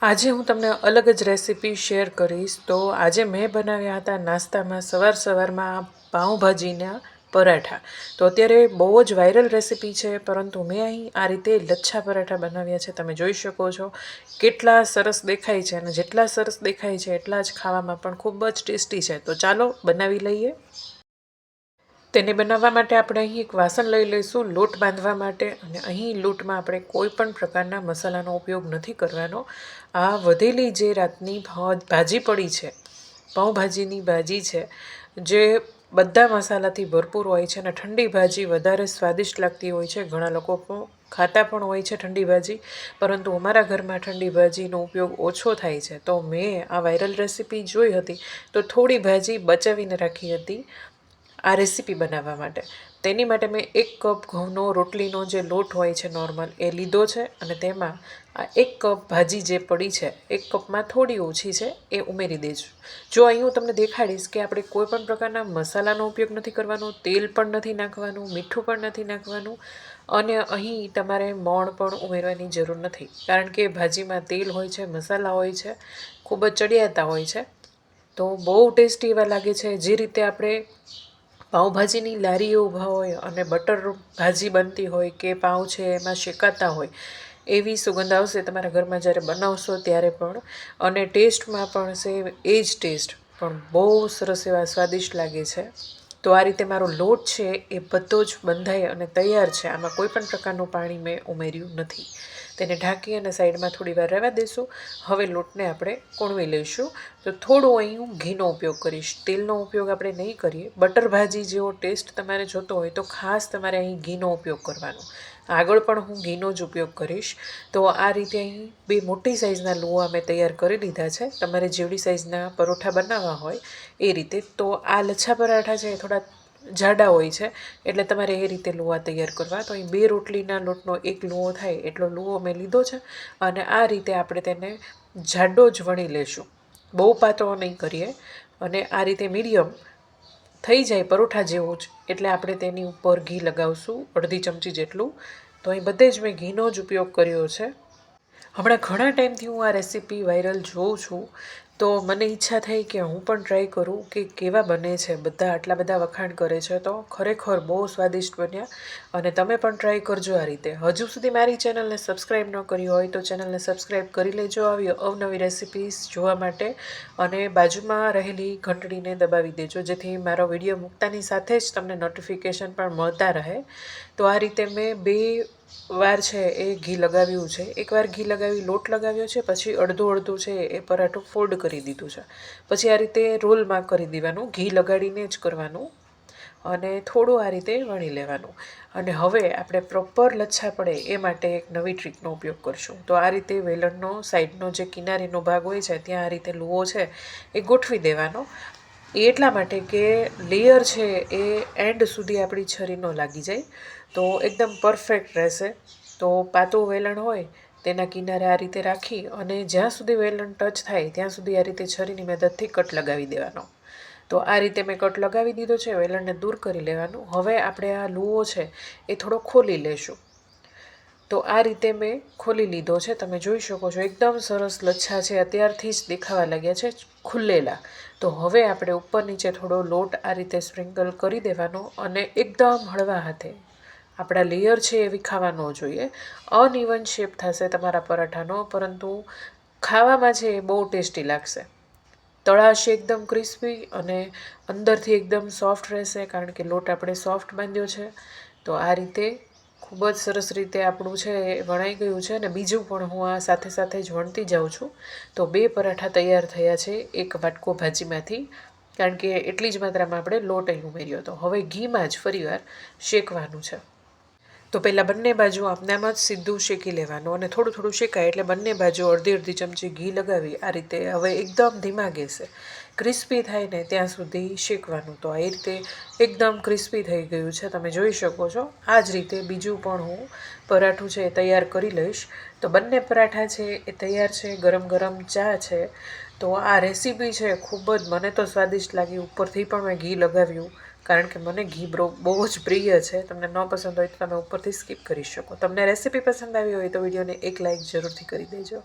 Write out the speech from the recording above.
આજે હું તમને અલગ જ રેસીપી શેર કરીશ। તો આજે મેં બનાવ્યા હતા નાસ્તામાં સવારમાં પાઉંભાજીના પરાઠા। તો અત્યારે બહુ જ વાયરલ રેસીપી છે, પરંતુ મેં અહીં આ રીતે લચ્છા પરાઠા બનાવ્યા છે। તમે જોઈ શકો છો કેટલા સરસ દેખાય છે, અને જેટલા સરસ દેખાય છે એટલા જ ખાવામાં પણ ખૂબ જ ટેસ્ટી છે। તો ચાલો બનાવી લઈએ। તેને બનાવવા માટે આપણે અહીં એક વાસણ લઈ લઈશું લોટ બાંધવા માટે, અને અહીં લોટમાં આપણે કોઈ પણ પ્રકારના મસાલાનો ઉપયોગ નથી કરવાનો। આ વધેલી જે રાતની ભાજી પડી છે, પાઉંભાજીની ભાજી છે, જે બધા મસાલાથી ભરપૂર હોય છે, અને ઠંડી ભાજી વધારે સ્વાદિષ્ટ લાગતી હોય છે। ઘણા લોકો ખાતા પણ હોય છે ઠંડી ભાજી, પરંતુ અમારા ઘરમાં ઠંડી ભાજીનો ઉપયોગ ઓછો થાય છે। તો મેં આ વાયરલ રેસીપી જોઈ હતી તો થોડી ભાજી બચાવીને રાખી હતી આ રેસીપી બનાવવા માટે। તેની માટે મેં 1 કપ ઘઉંનો રોટલીનો જે લોટ હોય છે નોર્મલ એ લીધો છે, અને તેમાં આ 1 કપ ભાજી જે પડી છે 1 કપમાં થોડી ઓછી છે એ ઉમેરી દેજો। જો અહીં હું તમને દેખાડીશ કે આપણે કોઈ પણ પ્રકારના મસાલાનો ઉપયોગ નથી કરવાનો, તેલ પણ નથી નાખવાનું, મીઠું પણ નથી નાખવાનું, અને અહીં તમારે મોણ પણ ઉમેરવાની જરૂર નથી, કારણ કે ભાજીમાં તેલ હોય છે, મસાલા હોય છે, ખૂબ જ ચડિયાતા હોય છે। તો બહુ ટેસ્ટી એવા લાગે છે। જે રીતે આપણે પાઉંભાજીની લારીઓ ઊભા હોય અને બટર ભાજી બનતી હોય કે પાઉં છે એમાં શેકાતા હોય, એવી સુગંધ આવશે તમારા ઘરમાં જ્યારે બનાવશો ત્યારે પણ, અને ટેસ્ટમાં પણ સેમ એ જ ટેસ્ટ પણ બહુ સરસ એવા સ્વાદિષ્ટ લાગે છે। તો આ રીતે મારો લોટ છે એ બધો જ બંધાઈ અને તૈયાર છે। આમાં કોઈ પણ પ્રકારનું પાણી મેં ઉમેર્યું નથી। તેને ઢાંકી અને સાઈડમાં થોડી વાર રહેવા દઈશું। હવે લોટને આપણે કોણવી લઈશું। તો થોડું અહીં હું ઘીનો ઉપયોગ કરીશ, તેલનો ઉપયોગ આપણે નહીં કરીએ। બટર ભાજી જેવો ટેસ્ટ તમારે જોતો હોય તો ખાસ તમારે અહીં ઘીનો ઉપયોગ કરવાનો। આગળ પણ હું ઘીનો જ ઉપયોગ કરીશ। તો આ રીતે અહીં 2 મોટી સાઇઝના લુઆ મેં તૈયાર કરી લીધા છે, તમારે જેવડી સાઇઝના પરોઠા બનાવવા હોય એ રીતે। તો આ લચ્છા પરાઠા છે એ થોડા જાડા હોય છે, એટલે તમારે એ રીતે લુઆ તૈયાર કરવા। તો અહીં 2 રોટલીના લોટનો 1 લુઓ થાય એટલો લુઓ મેં લીધો છે, અને આ રીતે આપણે તેને જાડો જ વણી લેશું, બહુ પાતળો નહીં કરીએ। અને આ રીતે મીડિયમ થઈ જાય પરોઠા જેવું જ એટલે આપણે તેની ઉપર ઘી લગાવશું, અડધી ચમચી જેટલું। તો અહીં બધે જ મેં ઘીનો જ ઉપયોગ કર્યો છે। હમણાં ઘણા ટાઈમથી હું આ રેસીપી વાયરલ જોઉં છું, તો મને ઈચ્છા થઈ કે હું પણ ટ્રાય કરું કે કેવા બને છે। બધા આટલા બધા વખાણ કરે છે તો ખરેખર બહુ સ્વાદિષ્ટ બન્યા, અને તમે પણ ટ્રાય કરજો આ રીતે। હજુ સુધી મારી ચેનલને સબસ્ક્રાઈબ ન કરી હોય તો ચેનલને સબસ્ક્રાઈબ કરી લેજો આવી અવનવી રેસીપીસ જોવા માટે, અને બાજુમાં રહેલી ઘંટડીને દબાવી દેજો, જેથી મારો વિડીયો મૂકતાની સાથે જ તમને નોટિફિકેશન પણ મળતા રહે। તો આ રીતે મેં 2 વાર છે એ ઘી લગાવ્યું છે। એકવાર ઘી લગાવી લોટ લગાવ્યો છે, પછી અડધું છે એ પરાઠું ફોલ્ડ કરી દીધું છે, પછી આ રીતે રોલમાં કરી દેવાનું, ઘી લગાડીને જ કરવાનું, અને થોડું આ રીતે વણી લેવાનું। અને હવે આપણે પ્રોપર લચ્છા પડે એ માટે એક નવી ટ્રીકનો ઉપયોગ કરશું। તો આ રીતે વેલણનો સાઈડનો જે કિનારીનો ભાગ હોય છે ત્યાં આ રીતે લુઓ છે એ ગોઠવી દેવાનો, એ એટલા માટે કે લેયર છે એ એન્ડ સુધી આપણી છરી ન લાગી જાય, તો એકદમ પરફેક્ટ રહેશે। તો પાતળું વેલણ હોય તેના કિનારે આ રીતે રાખી અને જ્યાં સુધી વેલણ ટચ થાય ત્યાં સુધી આ રીતે છરીની મદદથી કટ લગાવી દેવાનો। તો આ રીતે મેં કટ લગાવી દીધો છે, વેલણને દૂર કરી લેવાનું। હવે આપણે આ લુઓ છે એ થોડો ખોલી લેશું। તો આ રીતે મેં ખોલી લીધો છે, તમે જોઈ શકો છો એકદમ સરસ લચ્છા છે, અત્યારથી જ દેખાવા લાગ્યા છે ખુલ્લેલા। તો હવે આપણે ઉપર નીચે થોડો લોટ આ રીતે સ્પ્રિંકલ કરી દેવાનો, અને એકદમ હળવા હાથે, આપણા લેયર છે એ વિખાવા ન જોઈએ, અનઇવન શેપ થશે તમારા પરાઠાનો, પરંતુ ખાવામાં છે એ બહુ ટેસ્ટી લાગશે। તળાશે એકદમ ક્રિસ્પી, અને અંદરથી એકદમ સોફ્ટ રહેશે, કારણ કે લોટ આપણે સોફ્ટ બાંધ્યો છે। તો આ રીતે ખૂબ જ સરસ રીતે આપણું છે એ વણાઈ ગયું છે, અને બીજું પણ હું આ સાથે સાથે જ વણતી જાઉં છું। તો 2 પરાઠા તૈયાર થયા છે 1 વાટકો ભાજીમાંથી, કારણ કે એટલી જ માત્રામાં આપણે લોટ અહીં ઉમેર્યો હતો। હવે ઘીમાં જ ફરીવાર શેકવાનું છે। તો પહેલાં બંને બાજુ આમ જ સીધું શેકી લેવાનું, અને થોડું શેકાય એટલે બંને બાજુ અડધી ચમચી ઘી લગાવી આ રીતે હવે એકદમ ધીમા ગેસે ક્રિસ્પી થાય ને ત્યાં સુધી શેકવાનું। તો આ રીતે એકદમ ક્રિસ્પી થઈ ગયું છે, તમે જોઈ શકો છો। આ જ રીતે બીજું પણ હું પરાઠું છે એ તૈયાર કરી લઈશ। તો બંને પરાઠા છે એ તૈયાર છે, ગરમ ગરમ ચા છે। તો આ રેસીપી છે ખૂબ જ મને તો સ્વાદિષ્ટ લાગી, ઉપરથી પણ મેં ઘી લગાવ્યું, કારણ કે મને ઘી બહુ જ પ્રિય છે। તમને ન પસંદ હોય તો તમે ઉપરથી સ્કીપ કરી શકો। તમને રેસીપી પસંદ આવી હોય તો વિડીયોને એક લાઇક જરૂરથી કરી દેજો।